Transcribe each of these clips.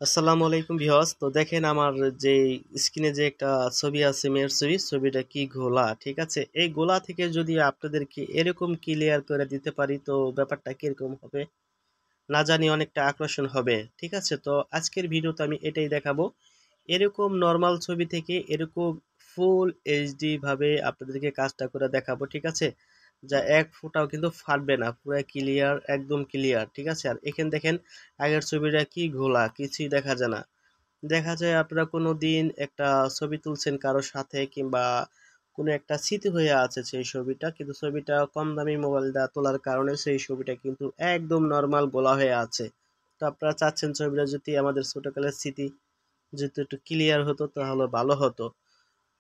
আসসালামু আলাইকুম ভিউয়ার্স। তো দেখেন আমার যে স্ক্রিনে যে একটা ছবি আছে, মেয়ের ছবিটা কি গোলা, ঠিক আছে? এই গোলা থেকে যদি আপনাদেরকে এরকম ক্লিয়ার করে দিতে পারি তো ব্যাপারটা কিরকম হবে না জানি, অনেকটা আকর্ষণ হবে, ঠিক আছে? তো আজকের ভিডিওতে আমি এটাই দেখাবো, এরকম নর্মাল ছবি থেকে এরকম ফুল এইচডি ভাবে আপনাদেরকে কাজটা করে দেখাবো, ঠিক আছে? যা এক ফোঁটাও কিন্তু ফাটবে না, পুরো ক্লিয়ার, একদম ক্লিয়ার, ঠিক আছে? আর এখানে দেখেন আগের ছবিটা কি ঘোলা, কিছুই দেখা যায় না। দেখা যায় আপনারা কোনো দিন একটা ছবি তুলছেন কারোর সাথে, কিংবা কোনো একটা স্মৃতি হয়ে আছে সেই ছবিটা, কিন্তু ছবিটা কম দামি মোবাইল দিয়ে তোলার কারণে সেই ছবিটা কিন্তু একদম নর্মাল গোলা হয়ে আছে। তো আপনারা চাচ্ছেন ছবিটা যদি আমাদের ছোটকালের স্মৃতি যদি একটু ক্লিয়ার হতো তাহলে ভালো হতো।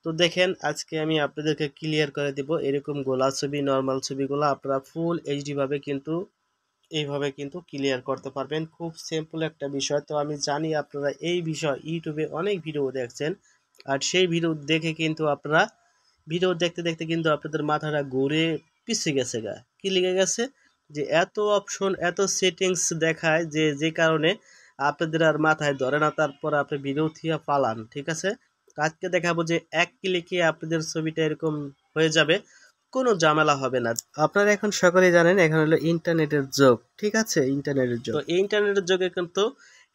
তো দেখেন আজকে আমি আপনাদেরকে ক্লিয়ার করে দিব এরকম গোলা ছবি, নর্মাল ছবিগুলো আপনারা ফুল এইচডি ভাবে কিন্তু এইভাবে কিন্তু ক্লিয়ার করতে পারবেন। খুব সিম্পল একটা বিষয়। তো আমি জানি আপনারা এই বিষয় ইউটিউবে অনেক ভিডিও দেখছেন, আর সেই ভিডিও দেখে কিন্তু আপনারা ভিডিও দেখতে দেখতে কিন্তু আপনাদের মাথাটা ঘুরে পিছিয়ে গেছে গা, কি লেগে গেছে যে এত অপশন, এত সেটিংস দেখায় যে কারণে আপনাদের আর মাথায় ধরে না, তারপর আপনি ভিডিও থেকে পালান, ঠিক আছে? তো আজকে দেখাবো যে এক ক্লিকে আপনাদের ছবিটা এরকম হয়ে যাবে, কোনো ঝামেলা হবে না। আপনারা এখন সকলেই জানেন এখন হলো ইন্টারনেটের যুগ, ঠিক আছে? ইন্টারনেটের যুগ, তো এই ইন্টারনেটের যুগে কিন্তু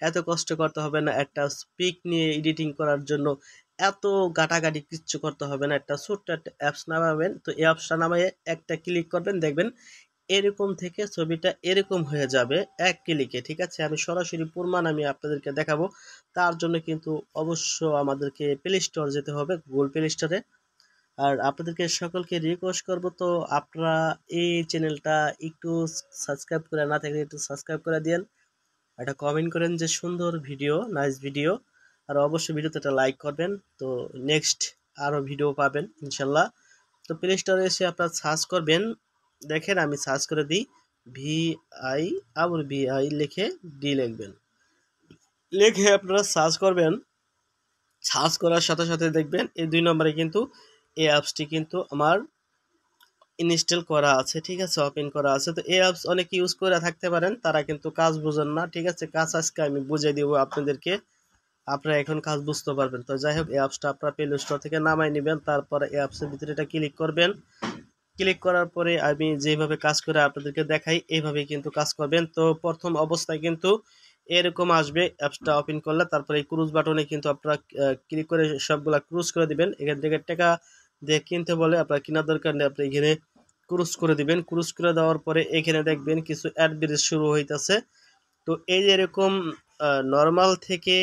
এত কষ্ট করতে হবে না একটা পিক নিয়ে এডিটিং করার জন্য, এত গাটাগাটি কিচ্ছু করতে হবে না। একটা ছোট্ট একটা অ্যাপস নামাবেন, তো এই অ্যাপসটা নামিয়ে একটা ক্লিক করবেন, দেখবেন এরকম থেকে ছবিটা এরকম হয়ে যাবে এক ক্লিকে, ঠিক আছে? আমি সরাসরি প্রমাণ আমি আপনাদেরকে দেখাবো। তার জন্য কিন্তু অবশ্য আমাদেরকে প্লে স্টোর যেতে হবে, গুগল প্লে স্টোরে। আর আপনাদেরকে সকলকে রিকোয়েস্ট করব, তো আপনারা এই চ্যানেলটা একটু সাবস্ক্রাইব করে না থাকলে একটু সাবস্ক্রাইব করে দিন, একটা কমেন্ট করেন যে সুন্দর ভিডিও, নাইস ভিডিও, আর অবশ্যই ভিডিওতে একটা লাইক করবেন। তো নেক্সট আরও ভিডিও পাবেন ইনশাল্লাহ। তো প্লে স্টোরে এসে আপনারা সার্চ করবেন, দেখেন আমি সার্চ করে দিই ভিআই, আবার ভিআই লিখে ডি লিখবেন, লিখে আপনারা সার্চ করবেন। সার্চ করার সাথে সাথে দেখবেন এই 2 নম্বরে কিন্তু এই অ্যাপসটি কিন্তু আমার ইনস্টল করা আছে, ঠিক আছে? ওপেন করা আছে। তো এই অ্যাপস অনেকে ইউজ করে থাকতে পারেন, তারা কিন্তু কাজ বুঝেন না, ঠিক আছে? কাজ আজকে আমি বুঝিয়ে দিব আপনাদেরকে, আপনারা এখন কাজ বুঝতে পারবেন। তো যাই হোক, এই অ্যাপসটা আপনারা প্লে স্টোর থেকে নামাই নেবেন, তারপরে এই অ্যাপসের ভিতরে এটা ক্লিক করবেন। ক্লিক করার পরে আমি যেভাবে কাজ করে আপনাদেরকে দেখাই এইভাবে কিন্তু কাজ করবেন। তো প্রথম অবস্থায় কিন্তু এরকম আসবে, অ্যাপসটা ওপেন করলে তারপরে এই ক্রুজ বাটনে কিন্তু আপনারা ক্লিক করে সবগুলা ক্রুজ করে দিবেন। এখান থেকে টাকা দিয়ে কিনতে বলে, আপনার কেনার দরকার নেই, আপনি এখানে ক্রুজ করে দিবেন। ক্রুজ করে দেওয়ার পরে এখানে দেখবেন কিছু অ্যাড ব্রিজ শুরু হইতেছে। তো এই যে এরকম নর্মাল থেকে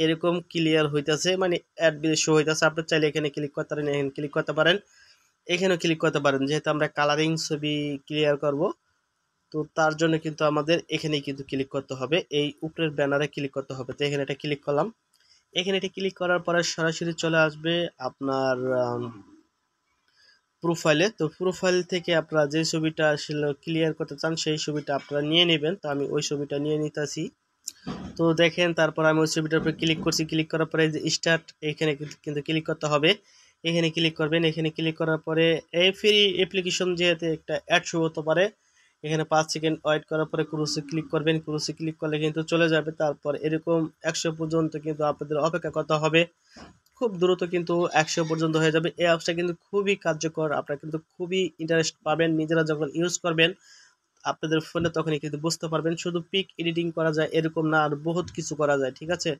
এরকম ক্লিয়ার হইতেছে, মানে অ্যাড ব্রিজ শো হইতেছে। আপনি চাইলে এখানে ক্লিক করতে পারেন, এখানে ক্লিক করতে পারেন, এখানেও ক্লিক করতে পারেন, যেহেতু আমরা কালারিং ছবি ক্লিয়ার করব। তো তার জন্য কিন্তু আমাদের এখানেই কিন্তু ক্লিক করতে হবে, এই উপরের ব্যানারে ক্লিক করতে হবে। তো এখানে এটা ক্লিক করলাম, এখানে এটা ক্লিক করার পরে সরাসরি চলে আসবে আপনার প্রোফাইলে। তো প্রোফাইল থেকে আপনারা যে ছবিটা আসলে ক্লিয়ার করতে চান সেই ছবিটা আপনারা নিয়ে নেবেন। তো আমি ওই ছবিটা নিয়ে নিতেছি। তো দেখেন তারপর আমি ওই ছবিটার উপরে ক্লিক করছি, ক্লিক করার পরে যে স্টার্ট, এখানে কিন্তু ক্লিক করতে হবে, এখানে ক্লিক করবেন। এখানে ক্লিক করার পরে এই ফ্রি অ্যাপ্লিকেশন যেহেতু একটা অ্যাড শো হতে পারে, এখানে 5 সেকেন্ড ওয়েট করার পরে ক্রুসে ক্লিক করবেন। ক্রুসে ক্লিক করলে কিন্তু চলে যাবে, তারপর এরকম 100 পর্যন্ত কিন্তু আপনাদের অপেক্ষা করতে হবে। খুব দ্রুত কিন্তু 100 পর্যন্ত হয়ে যাবে। এই অ্যাপসটা কিন্তু খুবই কার্যকর, আপনারা কিন্তু খুবই ইন্টারেস্ট পাবেন নিজেরা যখন ইউজ করবেন আপনাদের ফোনে, তখনই কিন্তু বুঝতে পারবেন শুধু পিক এডিটিং করা যায় এরকম না, আর বহুত কিছু করা যায়, ঠিক আছে?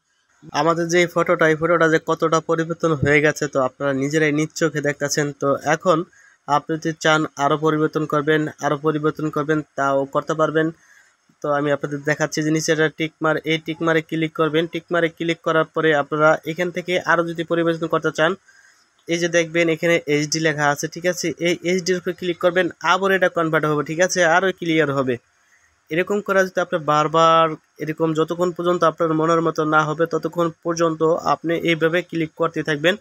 আমাদের যে ফটোটা, এই ফটোটা যে কতটা পরিবর্তন হয়ে গেছে তো আপনারা নিজেরাই নিজ চোখে দেখতেছেন। তো এখন আপনি যদি চান আরও পরিবর্তন করবেন, আরও পরিবর্তন করবেন, তাও করতে পারবেন। তো আমি আপনাদের দেখাচ্ছি যে নিচে একটা টিকমার, এই টিকমারে ক্লিক করবেন। টিকমারে ক্লিক করার পরে আপনারা এখান থেকে আরও যদি পরিবর্তন করতে চান, এই যে দেখবেন এখানে এইচডি লেখা আছে, ঠিক আছে? এই এইচডির উপরে ক্লিক করবেন, আবার এটা কনভার্ট হবে, ঠিক আছে? আরও ক্লিয়ার হবে। এরকম করা যদি আপনি বারবার এরকম যতক্ষণ পর্যন্ত আপনার মনের মতো না হবে ততক্ষণ পর্যন্ত আপনি এইভাবে ক্লিক করতে থাকবেন।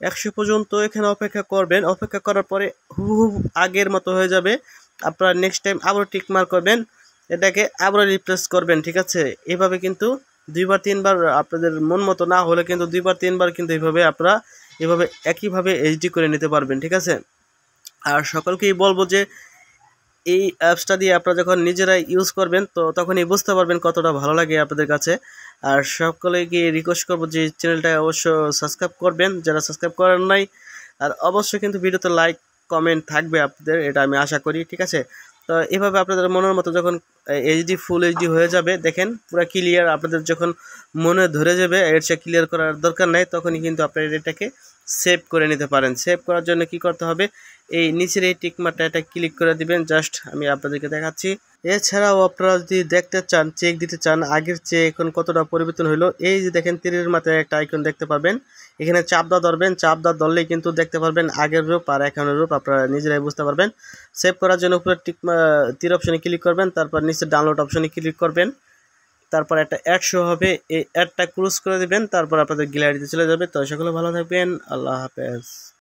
100 পর্যন্ত এখানে অপেক্ষা করবেন। অপেক্ষা করার পরে হুবহু আগের মতো হয়ে যাবে। আপনারা নেক্সট টাইম আবার টিক মার্ক করবেন, এটাকে আবার রিপ্লেস করবেন, ঠিক আছে? এভাবে কিন্তু 2বার 3বার আপনাদের মন মতো না হলে কিন্তু 2বার 3বার কিন্তু এইভাবে আপনারা একইভাবে এইচডি করে নিতে পারবেন, ঠিক আছে? আর সকলকেই বলবো যে এই অ্যাপসটা দিয়ে আপনারা যখন নিজেরাই ইউজ করবেন তো তখনই বুঝতে পারবেন কতটা ভালো লাগে আপনাদের কাছে। আর সকলেকে রিকোয়েস্ট করবো যে চ্যানেলটা অবশ্য সাবস্ক্রাইব করবেন যারা সাবস্ক্রাইব করেন নাই। আর অবশ্যই কিন্তু ভিডিওতে লাইক কমেন্ট থাকবে আপনাদের, এটা আমি আশা করি, ঠিক আছে। তো এভাবে আপনাদের মনের মতো যখন এইচডি ফুল এইচডি হয়ে যাবে, দেখেন পুরো ক্লিয়ার, আপনাদের যখন মনে ধরে যাবে এর চেয়ে ক্লিয়ার করার দরকার নাই, তখনই কিন্তু আপনারা এটাকে সেভ করে নিতে পারেন। সেভ করার জন্য কি করতে হবে, এই নিচের এই টিক মার্কটা এটা ক্লিক করে দিবেন, জাস্ট আমি আপনাদেরকে দেখাচ্ছি। এছাড়াও আপনারা যদি দেখতে চান, চেক দিতে চান আগের চেয়ে এখন কতটা পরিবর্তন হলো, এই যে দেখেন তীরের মাথায় একটা আইকন দেখতে পাবেন, এখানে চাপদা ধরবেন, চাপদা ধরলেই কিন্তু দেখতে পারবেন আগের রূপ আর এখনের রূপ, আপনারা নিজেরাই বুঝতে পারবেন। সেভ করার জন্য উপরে তীর অপশনে ক্লিক করবেন, তারপর নিচে ডাউনলোড অপশনে ক্লিক করবেন, তারপর একটা অ্যাড শো হবে, এই অ্যাডটা ক্লোজ করে দিবেন, তারপর আপনাদের গ্যালারিতে চলে যাবে। তো সকলে ভালো থাকবেন, আল্লাহ হাফেজ।